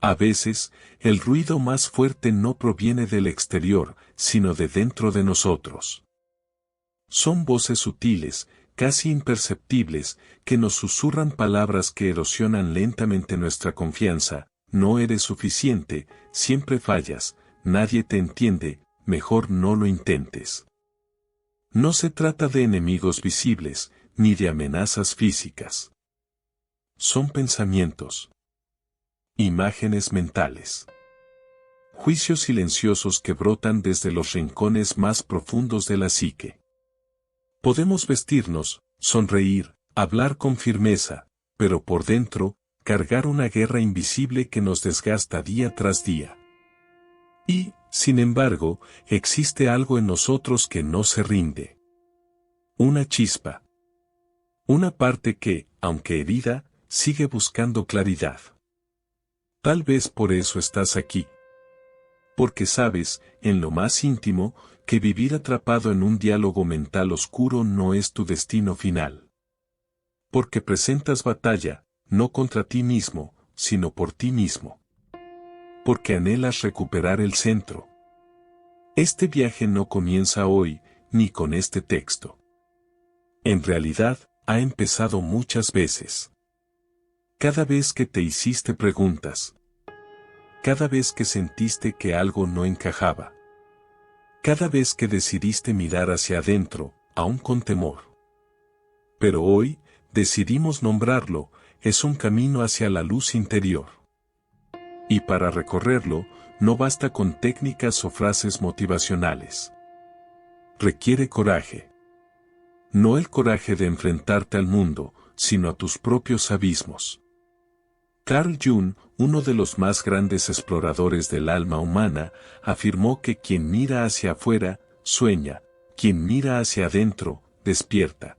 A veces, el ruido más fuerte no proviene del exterior, sino de dentro de nosotros. Son voces sutiles, casi imperceptibles, que nos susurran palabras que erosionan lentamente nuestra confianza. No eres suficiente, siempre fallas, nadie te entiende, mejor no lo intentes. No se trata de enemigos visibles, ni de amenazas físicas. Son pensamientos. Imágenes mentales. Juicios silenciosos que brotan desde los rincones más profundos de la psique. Podemos vestirnos, sonreír, hablar con firmeza, pero por dentro, cargar una guerra invisible que nos desgasta día tras día. Y, sin embargo, existe algo en nosotros que no se rinde. Una chispa. Una parte que, aunque herida, sigue buscando claridad. Tal vez por eso estás aquí. Porque sabes, en lo más íntimo, que vivir atrapado en un diálogo mental oscuro no es tu destino final. Porque presentas batalla, no contra ti mismo, sino por ti mismo. Porque anhelas recuperar el centro. Este viaje no comienza hoy, ni con este texto. En realidad, ha empezado muchas veces. Cada vez que te hiciste preguntas. Cada vez que sentiste que algo no encajaba. Cada vez que decidiste mirar hacia adentro, aún con temor. Pero hoy, decidimos nombrarlo, es un camino hacia la luz interior. Y para recorrerlo, no basta con técnicas o frases motivacionales. Requiere coraje. No el coraje de enfrentarte al mundo, sino a tus propios abismos. Carl Jung, uno de los más grandes exploradores del alma humana, afirmó que quien mira hacia afuera, sueña, quien mira hacia adentro, despierta.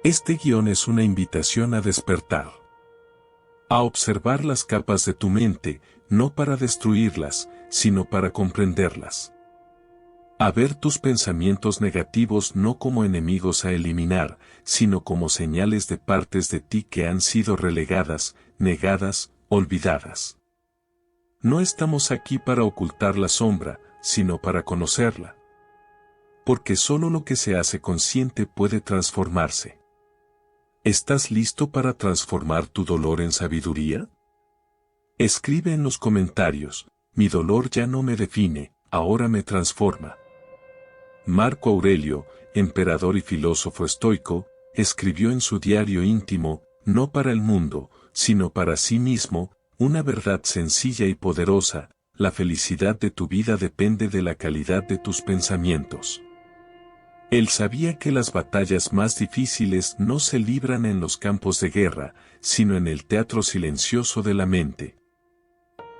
Este guión es una invitación a despertar. A observar las capas de tu mente, no para destruirlas, sino para comprenderlas. A ver tus pensamientos negativos no como enemigos a eliminar, sino como señales de partes de ti que han sido relegadas, negadas, olvidadas. No estamos aquí para ocultar la sombra, sino para conocerla. Porque solo lo que se hace consciente puede transformarse. ¿Estás listo para transformar tu dolor en sabiduría? Escribe en los comentarios, mi dolor ya no me define, ahora me transforma. Marco Aurelio, emperador y filósofo estoico, escribió en su diario íntimo, no para el mundo, sino para sí mismo, una verdad sencilla y poderosa: la felicidad de tu vida depende de la calidad de tus pensamientos. Él sabía que las batallas más difíciles no se libran en los campos de guerra, sino en el teatro silencioso de la mente.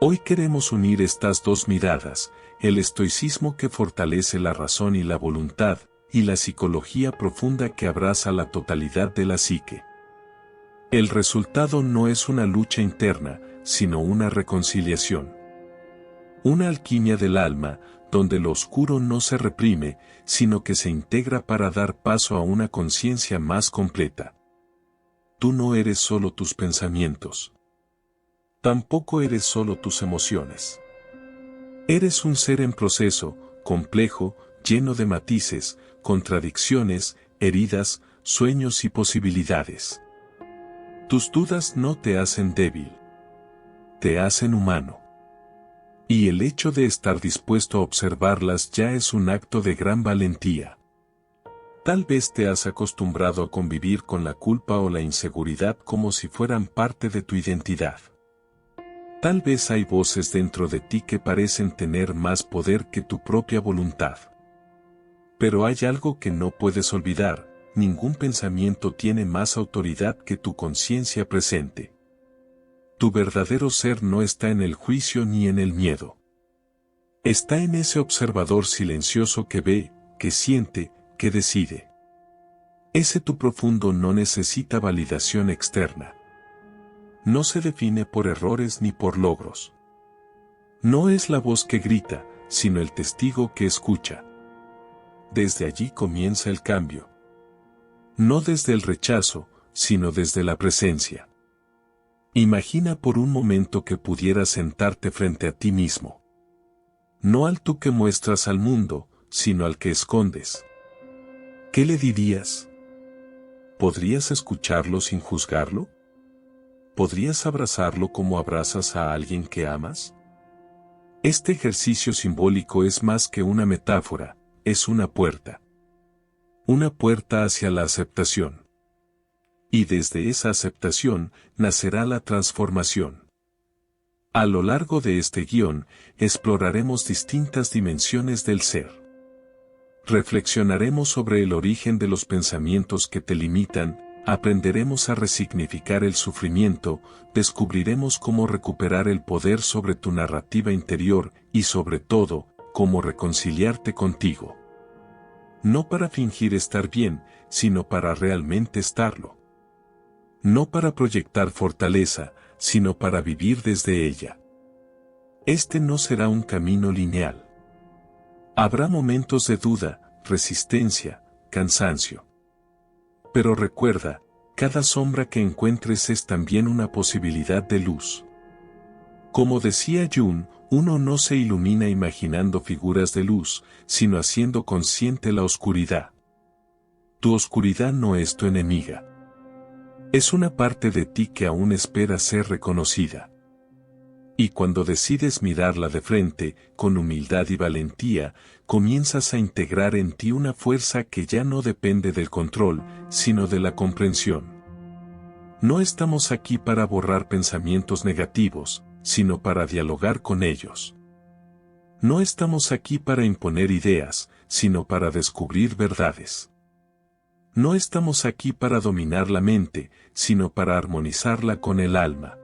Hoy queremos unir estas dos miradas, el estoicismo que fortalece la razón y la voluntad, y la psicología profunda que abraza la totalidad de la psique. El resultado no es una lucha interna, sino una reconciliación. Una alquimia del alma, donde lo oscuro no se reprime, sino que se integra para dar paso a una conciencia más completa. Tú no eres solo tus pensamientos. Tampoco eres solo tus emociones. Eres un ser en proceso, complejo, lleno de matices, contradicciones, heridas, sueños y posibilidades. Tus dudas no te hacen débil. Te hacen humano. Y el hecho de estar dispuesto a observarlas ya es un acto de gran valentía. Tal vez te has acostumbrado a convivir con la culpa o la inseguridad como si fueran parte de tu identidad. Tal vez hay voces dentro de ti que parecen tener más poder que tu propia voluntad. Pero hay algo que no puedes olvidar: ningún pensamiento tiene más autoridad que tu conciencia presente. Tu verdadero ser no está en el juicio ni en el miedo. Está en ese observador silencioso que ve, que siente, que decide. Ese tu profundo no necesita validación externa. No se define por errores ni por logros. No es la voz que grita, sino el testigo que escucha. Desde allí comienza el cambio. No desde el rechazo, sino desde la presencia. Imagina por un momento que pudieras sentarte frente a ti mismo. No al tú que muestras al mundo, sino al que escondes. ¿Qué le dirías? ¿Podrías escucharlo sin juzgarlo? ¿Podrías abrazarlo como abrazas a alguien que amas? Este ejercicio simbólico es más que una metáfora, es una puerta. Una puerta hacia la aceptación. Y desde esa aceptación nacerá la transformación. A lo largo de este guión, exploraremos distintas dimensiones del ser. Reflexionaremos sobre el origen de los pensamientos que te limitan, aprenderemos a resignificar el sufrimiento, descubriremos cómo recuperar el poder sobre tu narrativa interior y sobre todo, cómo reconciliarte contigo. No para fingir estar bien, sino para realmente estarlo. No para proyectar fortaleza, sino para vivir desde ella. Este no será un camino lineal. Habrá momentos de duda, resistencia, cansancio. Pero recuerda, cada sombra que encuentres es también una posibilidad de luz. Como decía Jung, uno no se ilumina imaginando figuras de luz, sino haciendo consciente la oscuridad. Tu oscuridad no es tu enemiga. Es una parte de ti que aún espera ser reconocida. Y cuando decides mirarla de frente, con humildad y valentía, comienzas a integrar en ti una fuerza que ya no depende del control, sino de la comprensión. No estamos aquí para borrar pensamientos negativos, sino para dialogar con ellos. No estamos aquí para imponer ideas, sino para descubrir verdades. No estamos aquí para dominar la mente, sino para armonizarla con el alma.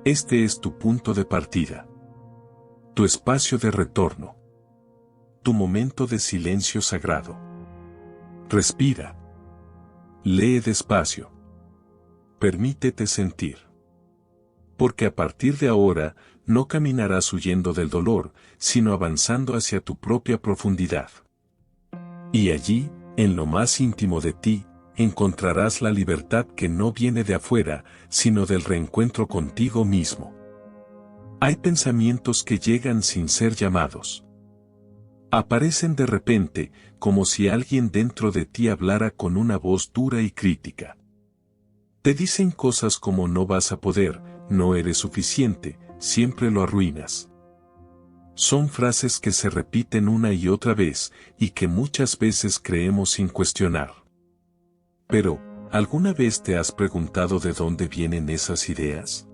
Este es tu punto de partida. Tu espacio de retorno. Tu momento de silencio sagrado. Respira. Lee despacio. Permítete sentir. Porque a partir de ahora, no caminarás huyendo del dolor, sino avanzando hacia tu propia profundidad. Y allí, en lo más íntimo de ti, encontrarás la libertad que no viene de afuera, sino del reencuentro contigo mismo. Hay pensamientos que llegan sin ser llamados. Aparecen de repente, como si alguien dentro de ti hablara con una voz dura y crítica. Te dicen cosas como no vas a poder, no eres suficiente, siempre lo arruinas. Son frases que se repiten una y otra vez, y que muchas veces creemos sin cuestionar. Pero, ¿alguna vez te has preguntado de dónde vienen esas ideas?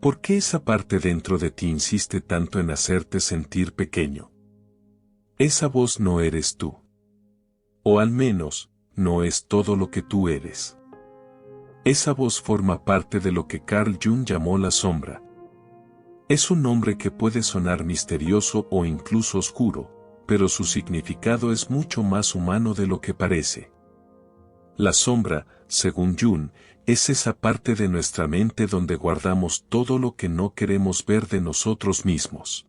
¿Por qué esa parte dentro de ti insiste tanto en hacerte sentir pequeño? Esa voz no eres tú. O al menos, no es todo lo que tú eres. Esa voz forma parte de lo que Carl Jung llamó la sombra. Es un nombre que puede sonar misterioso o incluso oscuro, pero su significado es mucho más humano de lo que parece. La sombra, según Jung, es esa parte de nuestra mente donde guardamos todo lo que no queremos ver de nosotros mismos.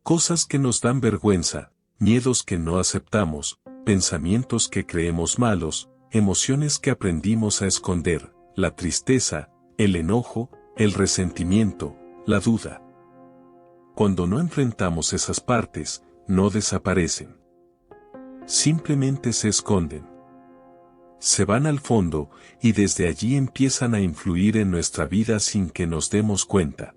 Cosas que nos dan vergüenza, miedos que no aceptamos, pensamientos que creemos malos, emociones que aprendimos a esconder, la tristeza, el enojo, el resentimiento, la duda. Cuando no enfrentamos esas partes, no desaparecen. Simplemente se esconden. Se van al fondo, y desde allí empiezan a influir en nuestra vida sin que nos demos cuenta.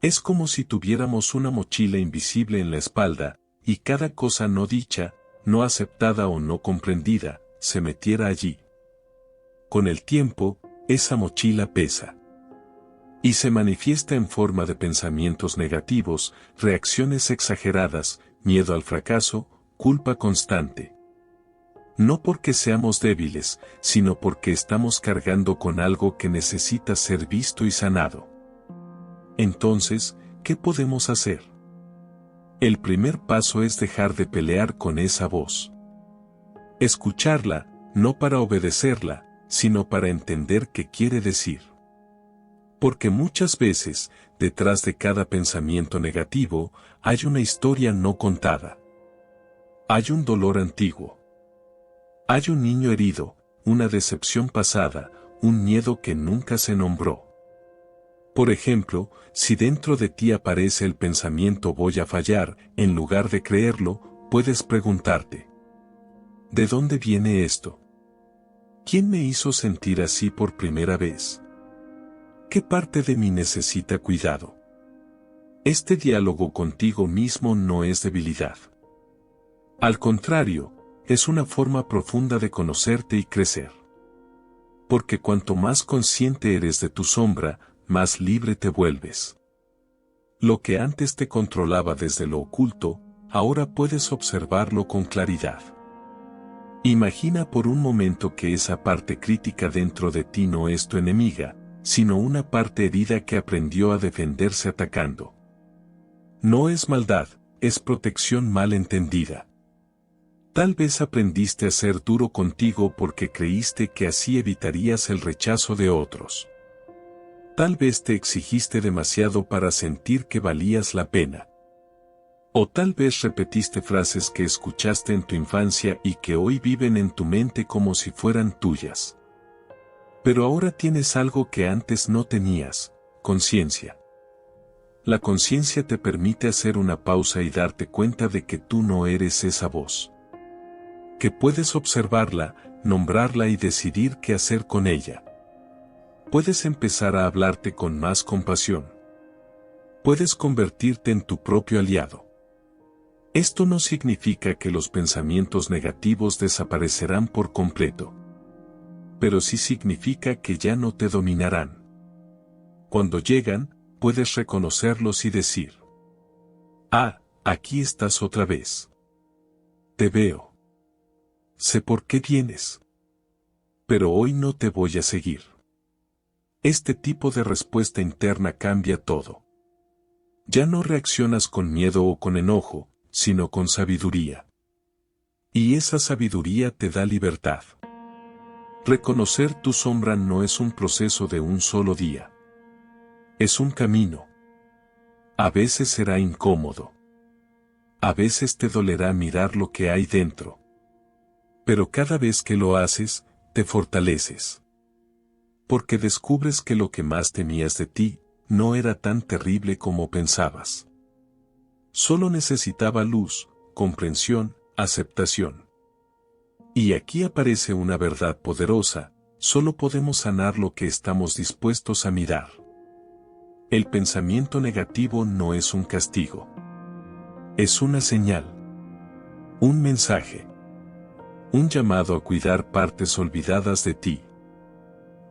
Es como si tuviéramos una mochila invisible en la espalda, y cada cosa no dicha, no aceptada o no comprendida, se metiera allí. Con el tiempo, esa mochila pesa. Y se manifiesta en forma de pensamientos negativos, reacciones exageradas, miedo al fracaso, culpa constante. No porque seamos débiles, sino porque estamos cargando con algo que necesita ser visto y sanado. Entonces, ¿qué podemos hacer? El primer paso es dejar de pelear con esa voz. Escucharla, no para obedecerla, sino para entender qué quiere decir. Porque muchas veces, detrás de cada pensamiento negativo, hay una historia no contada. Hay un dolor antiguo. Hay un niño herido, una decepción pasada, un miedo que nunca se nombró. Por ejemplo, si dentro de ti aparece el pensamiento voy a fallar, en lugar de creerlo, puedes preguntarte: ¿de dónde viene esto? ¿Quién me hizo sentir así por primera vez? ¿Qué parte de mí necesita cuidado? Este diálogo contigo mismo no es debilidad. Al contrario, es una forma profunda de conocerte y crecer. Porque cuanto más consciente eres de tu sombra, más libre te vuelves. Lo que antes te controlaba desde lo oculto, ahora puedes observarlo con claridad. Imagina por un momento que esa parte crítica dentro de ti no es tu enemiga, sino una parte herida que aprendió a defenderse atacando. No es maldad, es protección mal entendida. Tal vez aprendiste a ser duro contigo porque creíste que así evitarías el rechazo de otros. Tal vez te exigiste demasiado para sentir que valías la pena. O tal vez repetiste frases que escuchaste en tu infancia y que hoy viven en tu mente como si fueran tuyas. Pero ahora tienes algo que antes no tenías: conciencia. La conciencia te permite hacer una pausa y darte cuenta de que tú no eres esa voz. Que puedes observarla, nombrarla y decidir qué hacer con ella. Puedes empezar a hablarte con más compasión. Puedes convertirte en tu propio aliado. Esto no significa que los pensamientos negativos desaparecerán por completo. Pero sí significa que ya no te dominarán. Cuando llegan, puedes reconocerlos y decir: ah, aquí estás otra vez. Te veo. Sé por qué vienes. Pero hoy no te voy a seguir. Este tipo de respuesta interna cambia todo. Ya no reaccionas con miedo o con enojo, sino con sabiduría. Y esa sabiduría te da libertad. Reconocer tu sombra no es un proceso de un solo día. Es un camino. A veces será incómodo. A veces te dolerá mirar lo que hay dentro. Pero cada vez que lo haces, te fortaleces. Porque descubres que lo que más temías de ti, no era tan terrible como pensabas. Solo necesitaba luz, comprensión, aceptación. Y aquí aparece una verdad poderosa: solo podemos sanar lo que estamos dispuestos a mirar. El pensamiento negativo no es un castigo. Es una señal. Un mensaje. Un llamado a cuidar partes olvidadas de ti.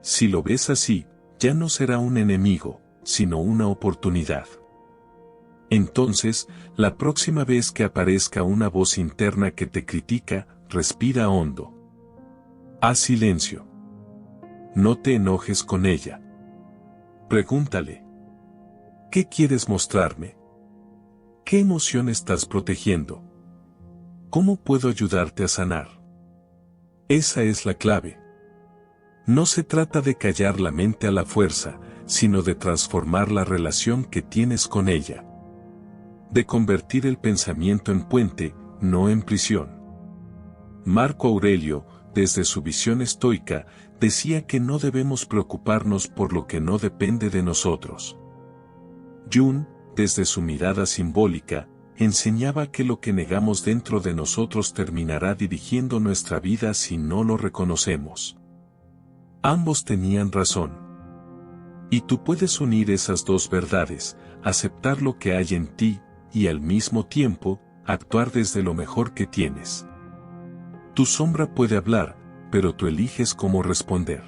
Si lo ves así, ya no será un enemigo, sino una oportunidad. Entonces, la próxima vez que aparezca una voz interna que te critica, respira hondo. Haz silencio. No te enojes con ella. Pregúntale: ¿qué quieres mostrarme? ¿Qué emoción estás protegiendo? ¿Cómo puedo ayudarte a sanar? Esa es la clave. No se trata de callar la mente a la fuerza, sino de transformar la relación que tienes con ella. De convertir el pensamiento en puente, no en prisión. Marco Aurelio, desde su visión estoica, decía que no debemos preocuparnos por lo que no depende de nosotros. Jung, desde su mirada simbólica, enseñaba que lo que negamos dentro de nosotros terminará dirigiendo nuestra vida si no lo reconocemos. Ambos tenían razón. Y tú puedes unir esas dos verdades, aceptar lo que hay en ti, y al mismo tiempo, actuar desde lo mejor que tienes. Tu sombra puede hablar, pero tú eliges cómo responder.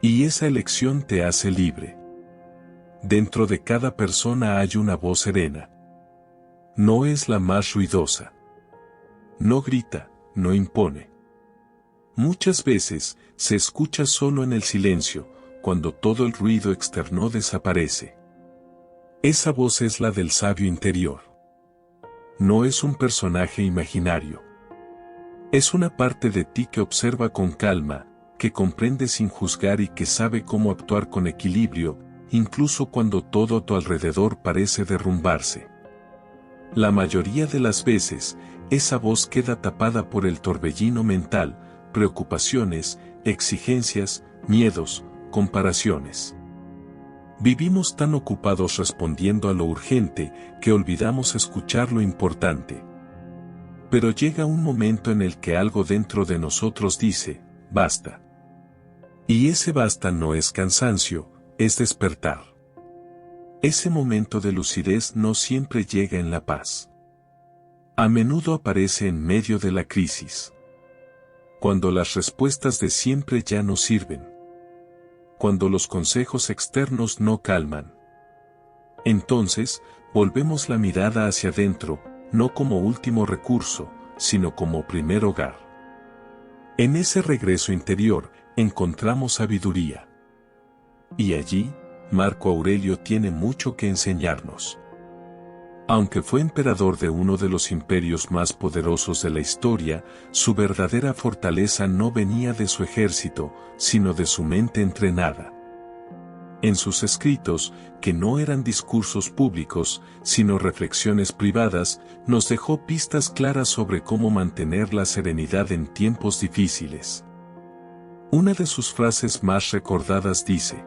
Y esa elección te hace libre. Dentro de cada persona hay una voz serena. No es la más ruidosa. No grita, no impone. Muchas veces, se escucha solo en el silencio, cuando todo el ruido externo desaparece. Esa voz es la del sabio interior. No es un personaje imaginario. Es una parte de ti que observa con calma, que comprende sin juzgar y que sabe cómo actuar con equilibrio, incluso cuando todo a tu alrededor parece derrumbarse. La mayoría de las veces, esa voz queda tapada por el torbellino mental, preocupaciones, exigencias, miedos, comparaciones. Vivimos tan ocupados respondiendo a lo urgente que olvidamos escuchar lo importante. Pero llega un momento en el que algo dentro de nosotros dice, basta. Y ese basta no es cansancio, es despertar. Ese momento de lucidez no siempre llega en la paz. A menudo aparece en medio de la crisis. Cuando las respuestas de siempre ya no sirven. Cuando los consejos externos no calman. Entonces, volvemos la mirada hacia adentro, no como último recurso, sino como primer hogar. En ese regreso interior, encontramos sabiduría. Y allí, Marco Aurelio tiene mucho que enseñarnos. Aunque fue emperador de uno de los imperios más poderosos de la historia, su verdadera fortaleza no venía de su ejército, sino de su mente entrenada. En sus escritos, que no eran discursos públicos, sino reflexiones privadas, nos dejó pistas claras sobre cómo mantener la serenidad en tiempos difíciles. Una de sus frases más recordadas dice: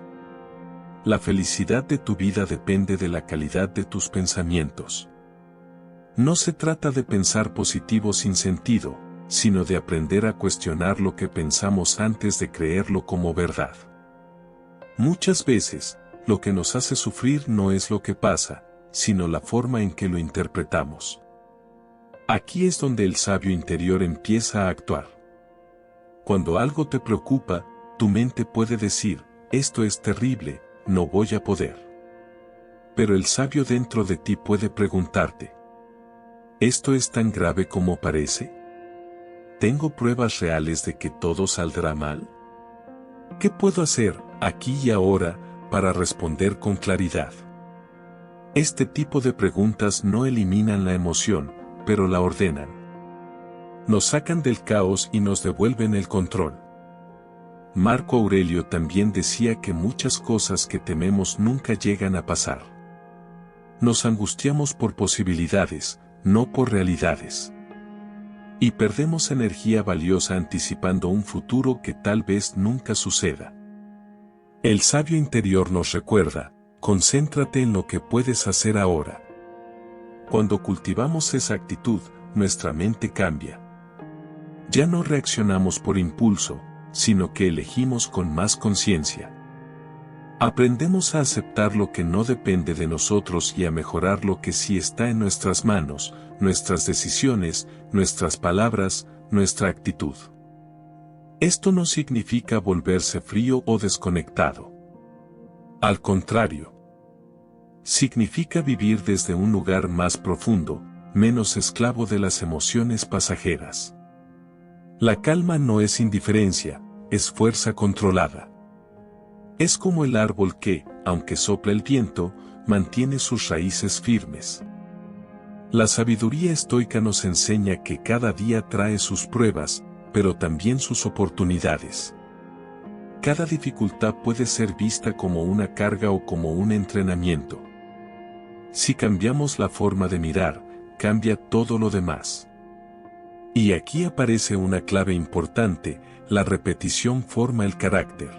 la felicidad de tu vida depende de la calidad de tus pensamientos. No se trata de pensar positivo sin sentido, sino de aprender a cuestionar lo que pensamos antes de creerlo como verdad. Muchas veces, lo que nos hace sufrir no es lo que pasa, sino la forma en que lo interpretamos. Aquí es donde el sabio interior empieza a actuar. Cuando algo te preocupa, tu mente puede decir, esto es terrible, no voy a poder. Pero el sabio dentro de ti puede preguntarte, ¿esto es tan grave como parece? ¿Tengo pruebas reales de que todo saldrá mal? ¿Qué puedo hacer, aquí y ahora, para responder con claridad? Este tipo de preguntas no eliminan la emoción, pero la ordenan. Nos sacan del caos y nos devuelven el control. Marco Aurelio también decía que muchas cosas que tememos nunca llegan a pasar. Nos angustiamos por posibilidades, no por realidades. Y perdemos energía valiosa anticipando un futuro que tal vez nunca suceda. El sabio interior nos recuerda, concéntrate en lo que puedes hacer ahora. Cuando cultivamos esa actitud, nuestra mente cambia. Ya no reaccionamos por impulso, sino que elegimos con más conciencia. Aprendemos a aceptar lo que no depende de nosotros y a mejorar lo que sí está en nuestras manos, nuestras decisiones, nuestras palabras, nuestra actitud. Esto no significa volverse frío o desconectado. Al contrario, significa vivir desde un lugar más profundo, menos esclavo de las emociones pasajeras. La calma no es indiferencia, es fuerza controlada. Es como el árbol que, aunque sopla el viento, mantiene sus raíces firmes. La sabiduría estoica nos enseña que cada día trae sus pruebas, pero también sus oportunidades. Cada dificultad puede ser vista como una carga o como un entrenamiento. Si cambiamos la forma de mirar, cambia todo lo demás. Y aquí aparece una clave importante: la repetición forma el carácter.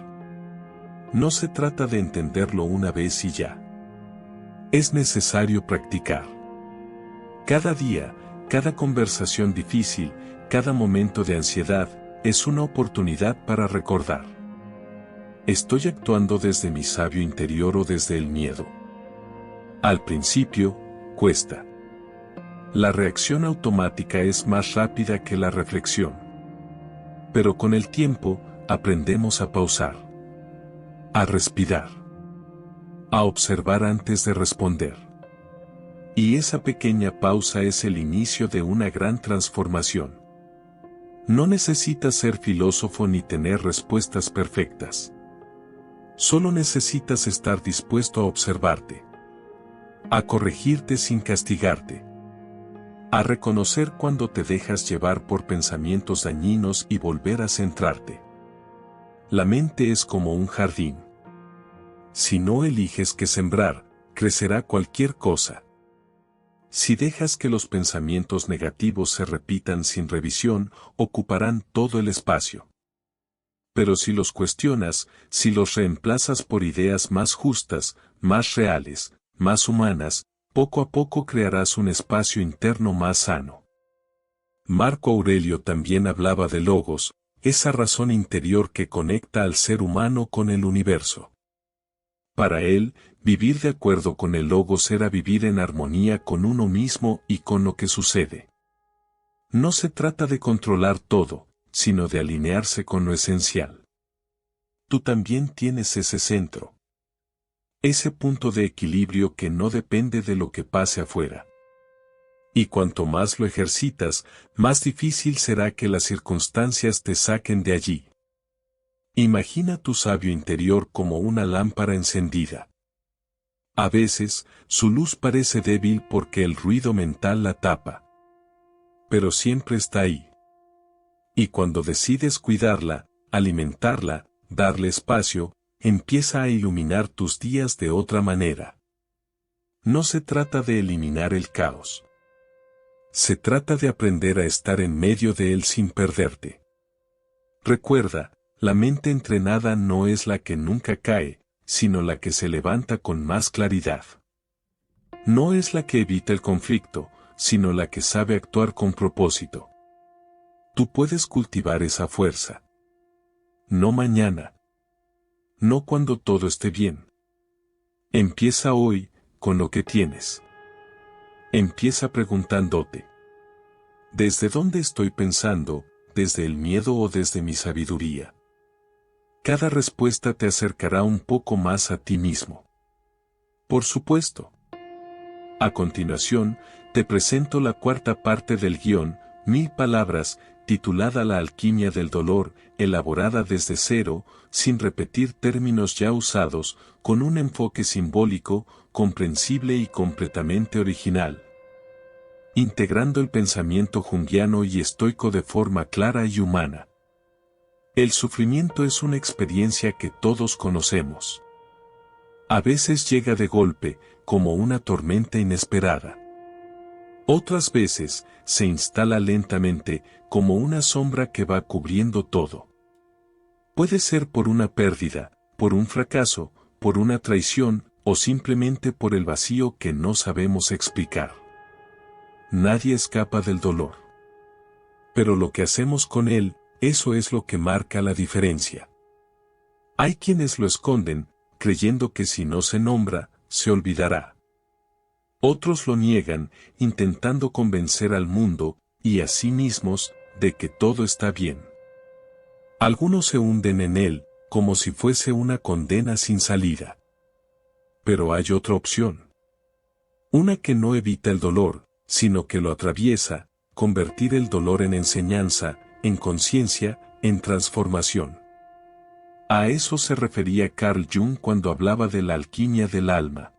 No se trata de entenderlo una vez y ya. Es necesario practicar. Cada día, cada conversación difícil, cada momento de ansiedad, es una oportunidad para recordar. ¿Estoy actuando desde mi sabio interior o desde el miedo? Al principio, cuesta. La reacción automática es más rápida que la reflexión. Pero con el tiempo, aprendemos a pausar, a respirar, a observar antes de responder. Y esa pequeña pausa es el inicio de una gran transformación. No necesitas ser filósofo ni tener respuestas perfectas. Solo necesitas estar dispuesto a observarte, a corregirte sin castigarte, a reconocer cuando te dejas llevar por pensamientos dañinos y volver a centrarte. La mente es como un jardín. Si no eliges qué sembrar, crecerá cualquier cosa. Si dejas que los pensamientos negativos se repitan sin revisión, ocuparán todo el espacio. Pero si los cuestionas, si los reemplazas por ideas más justas, más reales, más humanas, poco a poco crearás un espacio interno más sano. Marco Aurelio también hablaba de logos, esa razón interior que conecta al ser humano con el universo. Para él, vivir de acuerdo con el logos era vivir en armonía con uno mismo y con lo que sucede. No se trata de controlar todo, sino de alinearse con lo esencial. Tú también tienes ese centro. Ese punto de equilibrio que no depende de lo que pase afuera. Y cuanto más lo ejercitas, más difícil será que las circunstancias te saquen de allí. Imagina tu sabio interior como una lámpara encendida. A veces, su luz parece débil porque el ruido mental la tapa. Pero siempre está ahí. Y cuando decides cuidarla, alimentarla, darle espacio, empieza a iluminar tus días de otra manera. No se trata de eliminar el caos. Se trata de aprender a estar en medio de él sin perderte. Recuerda, la mente entrenada no es la que nunca cae, sino la que se levanta con más claridad. No es la que evita el conflicto, sino la que sabe actuar con propósito. Tú puedes cultivar esa fuerza. No mañana. No cuando todo esté bien. Empieza hoy, con lo que tienes. Empieza preguntándote: ¿desde dónde estoy pensando, desde el miedo o desde mi sabiduría? Cada respuesta te acercará un poco más a ti mismo. Por supuesto. A continuación, te presento la cuarta parte del guión, 1000 palabras, titulada La alquimia del dolor, elaborada desde cero, sin repetir términos ya usados, con un enfoque simbólico, comprensible y completamente original. Integrando el pensamiento junguiano y estoico de forma clara y humana. El sufrimiento es una experiencia que todos conocemos. A veces llega de golpe, como una tormenta inesperada. Otras veces, se instala lentamente, como una sombra que va cubriendo todo. Puede ser por una pérdida, por un fracaso, por una traición, o simplemente por el vacío que no sabemos explicar. Nadie escapa del dolor. Pero lo que hacemos con él, eso es lo que marca la diferencia. Hay quienes lo esconden, creyendo que si no se nombra, se olvidará. Otros lo niegan, intentando convencer al mundo, y a sí mismos, de que todo está bien. Algunos se hunden en él, como si fuese una condena sin salida. Pero hay otra opción. Una que no evita el dolor, sino que lo atraviesa, convertir el dolor en enseñanza, en conciencia, en transformación. A eso se refería Carl Jung cuando hablaba de la alquimia del alma.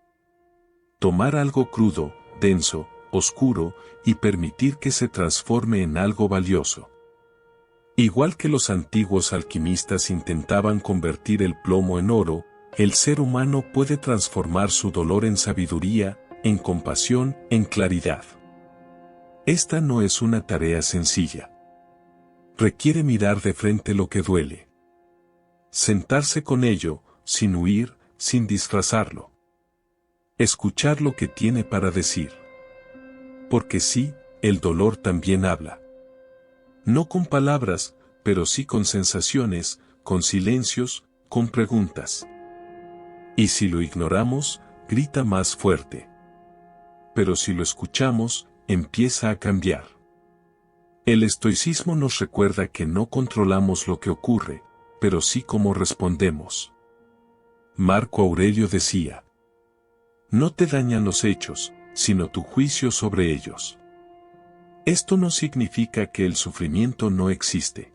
Tomar algo crudo, denso, oscuro, y permitir que se transforme en algo valioso. Igual que los antiguos alquimistas intentaban convertir el plomo en oro, el ser humano puede transformar su dolor en sabiduría, en compasión, en claridad. Esta no es una tarea sencilla. Requiere mirar de frente lo que duele. Sentarse con ello, sin huir, sin disfrazarlo. Escuchar lo que tiene para decir. Porque sí, el dolor también habla. No con palabras, pero sí con sensaciones, con silencios, con preguntas. Y si lo ignoramos, grita más fuerte. Pero si lo escuchamos, empieza a cambiar. El estoicismo nos recuerda que no controlamos lo que ocurre, pero sí cómo respondemos. Marco Aurelio decía: no te dañan los hechos, sino tu juicio sobre ellos. Esto no significa que el sufrimiento no existe.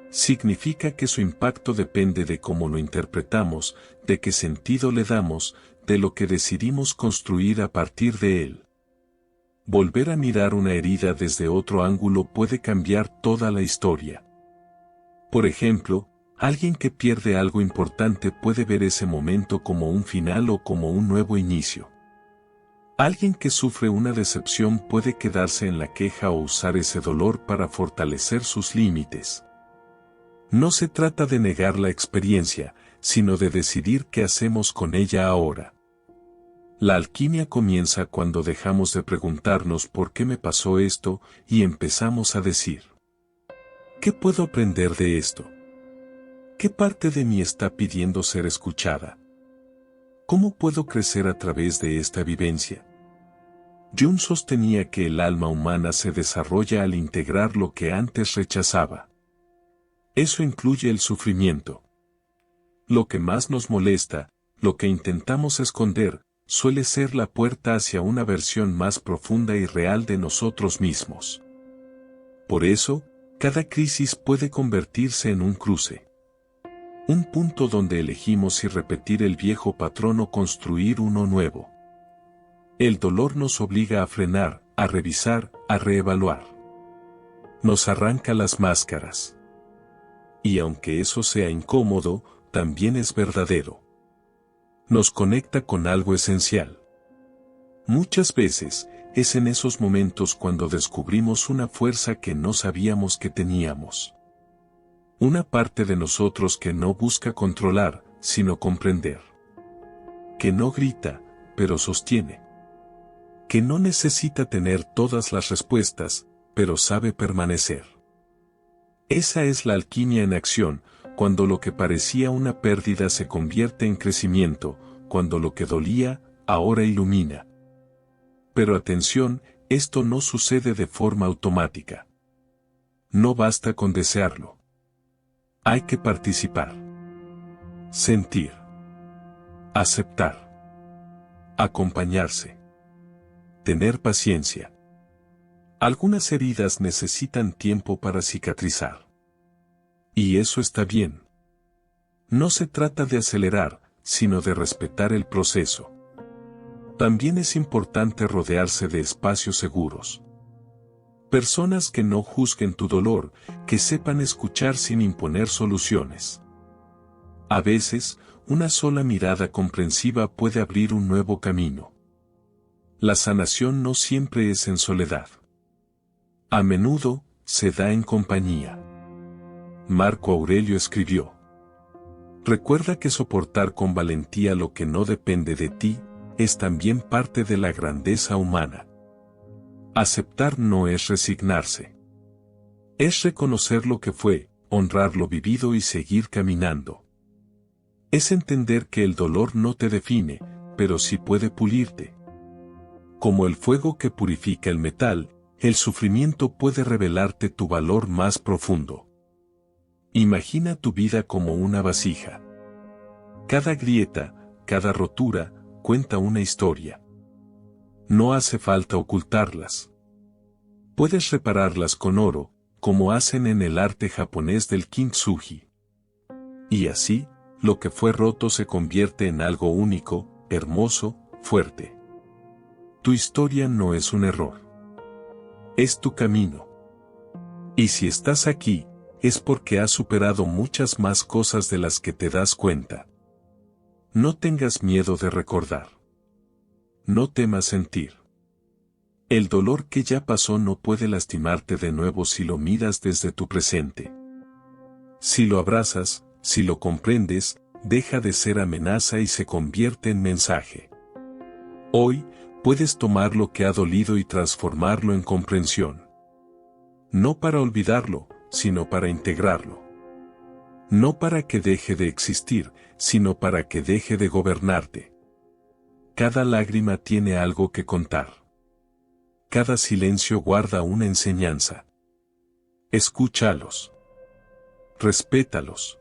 Significa que su impacto depende de cómo lo interpretamos, de qué sentido le damos, de lo que decidimos construir a partir de él. Volver a mirar una herida desde otro ángulo puede cambiar toda la historia. Por ejemplo, alguien que pierde algo importante puede ver ese momento como un final o como un nuevo inicio. Alguien que sufre una decepción puede quedarse en la queja o usar ese dolor para fortalecer sus límites. No se trata de negar la experiencia, sino de decidir qué hacemos con ella ahora. La alquimia comienza cuando dejamos de preguntarnos por qué me pasó esto y empezamos a decir: ¿qué puedo aprender de esto? ¿Qué parte de mí está pidiendo ser escuchada? ¿Cómo puedo crecer a través de esta vivencia? Jung sostenía que el alma humana se desarrolla al integrar lo que antes rechazaba. Eso incluye el sufrimiento. Lo que más nos molesta, lo que intentamos esconder, suele ser la puerta hacia una versión más profunda y real de nosotros mismos. Por eso, cada crisis puede convertirse en un cruce. Un punto donde elegimos si repetir el viejo patrón o construir uno nuevo. El dolor nos obliga a frenar, a revisar, a reevaluar. Nos arranca las máscaras. Y aunque eso sea incómodo, también es verdadero. Nos conecta con algo esencial. Muchas veces, es en esos momentos cuando descubrimos una fuerza que no sabíamos que teníamos. Una parte de nosotros que no busca controlar, sino comprender. Que no grita, pero sostiene. Que no necesita tener todas las respuestas, pero sabe permanecer. Esa es la alquimia en acción, cuando lo que parecía una pérdida se convierte en crecimiento, cuando lo que dolía, ahora ilumina. Pero atención, esto no sucede de forma automática. No basta con desearlo. Hay que participar. Sentir. Aceptar. Acompañarse. Tener paciencia. Algunas heridas necesitan tiempo para cicatrizar. Y eso está bien. No se trata de acelerar, sino de respetar el proceso. También es importante rodearse de espacios seguros. Personas que no juzguen tu dolor, que sepan escuchar sin imponer soluciones. A veces, una sola mirada comprensiva puede abrir un nuevo camino. La sanación no siempre es en soledad. A menudo, se da en compañía. Marco Aurelio escribió: recuerda que soportar con valentía lo que no depende de ti, es también parte de la grandeza humana. Aceptar no es resignarse. Es reconocer lo que fue, honrar lo vivido y seguir caminando. Es entender que el dolor no te define, pero sí puede pulirte. Como el fuego que purifica el metal, el sufrimiento puede revelarte tu valor más profundo. Imagina tu vida como una vasija. Cada grieta, cada rotura, cuenta una historia. No hace falta ocultarlas. Puedes repararlas con oro, como hacen en el arte japonés del kintsugi. Y así, lo que fue roto se convierte en algo único, hermoso, fuerte. Tu historia no es un error. Es tu camino. Y si estás aquí, es porque has superado muchas más cosas de las que te das cuenta. No tengas miedo de recordar. No temas sentir. El dolor que ya pasó no puede lastimarte de nuevo si lo miras desde tu presente. Si lo abrazas, si lo comprendes, deja de ser amenaza y se convierte en mensaje. Hoy, puedes tomar lo que ha dolido y transformarlo en comprensión. No para olvidarlo, sino para integrarlo. No para que deje de existir, sino para que deje de gobernarte. Cada lágrima tiene algo que contar. Cada silencio guarda una enseñanza. Escúchalos. Respétalos.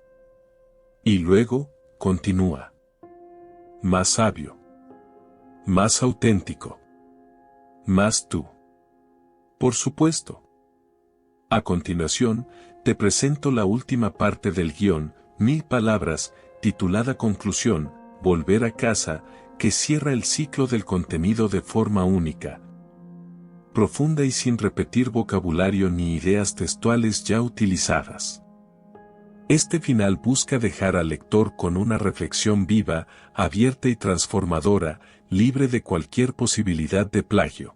Y luego, continúa. Más sabio. Más auténtico. Más tú. Por supuesto. A continuación, te presento la última parte del guión, 1000 palabras, titulada Conclusión, Volver a casa, que cierra el ciclo del contenido de forma única, profunda y sin repetir vocabulario ni ideas textuales ya utilizadas. Este final busca dejar al lector con una reflexión viva, abierta y transformadora, libre de cualquier posibilidad de plagio.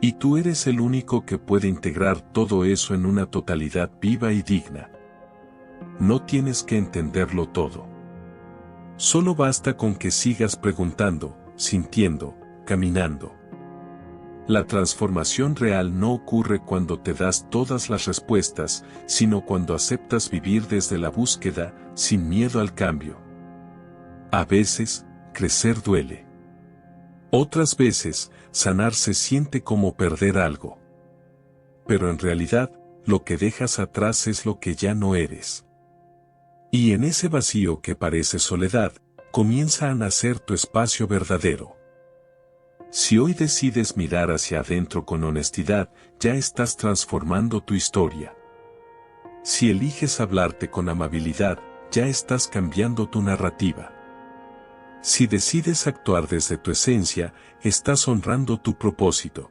Y tú eres el único que puede integrar todo eso en una totalidad viva y digna. No tienes que entenderlo todo. Solo basta con que sigas preguntando, sintiendo, caminando. La transformación real no ocurre cuando te das todas las respuestas, sino cuando aceptas vivir desde la búsqueda, sin miedo al cambio. A veces, crecer duele. Otras veces, sanar se siente como perder algo. Pero en realidad, lo que dejas atrás es lo que ya no eres. Y en ese vacío que parece soledad, comienza a nacer tu espacio verdadero. Si hoy decides mirar hacia adentro con honestidad, ya estás transformando tu historia. Si eliges hablarte con amabilidad, ya estás cambiando tu narrativa. Si decides actuar desde tu esencia, estás honrando tu propósito.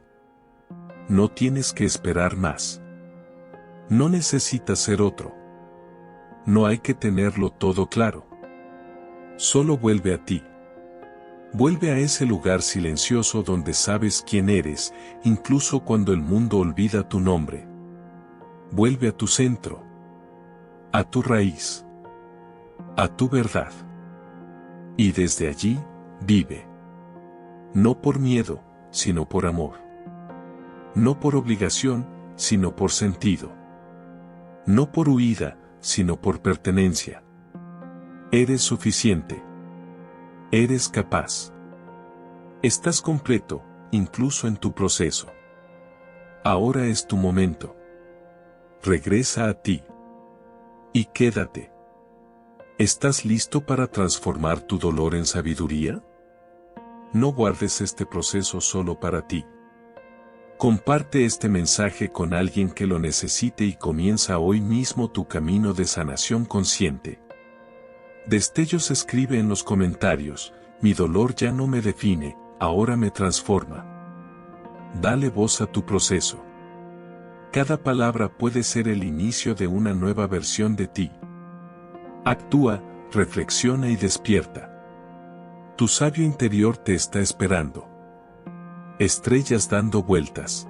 No tienes que esperar más. No necesitas ser otro. No hay que tenerlo todo claro. Solo vuelve a ti. Vuelve a ese lugar silencioso donde sabes quién eres, incluso cuando el mundo olvida tu nombre. Vuelve a tu centro. A tu raíz. A tu verdad. Y desde allí, vive. No por miedo, sino por amor. No por obligación, sino por sentido. No por huida, sino por pertenencia. Eres suficiente. Eres capaz. Estás completo, incluso en tu proceso. Ahora es tu momento. Regresa a ti. Y quédate. ¿Estás listo para transformar tu dolor en sabiduría? No guardes este proceso solo para ti. Comparte este mensaje con alguien que lo necesite y comienza hoy mismo tu camino de sanación consciente. Destellos escribe en los comentarios: mi dolor ya no me define, ahora me transforma. Dale voz a tu proceso. Cada palabra puede ser el inicio de una nueva versión de ti. Actúa, reflexiona y despierta. Tu sabio interior te está esperando. Estrellas dando vueltas.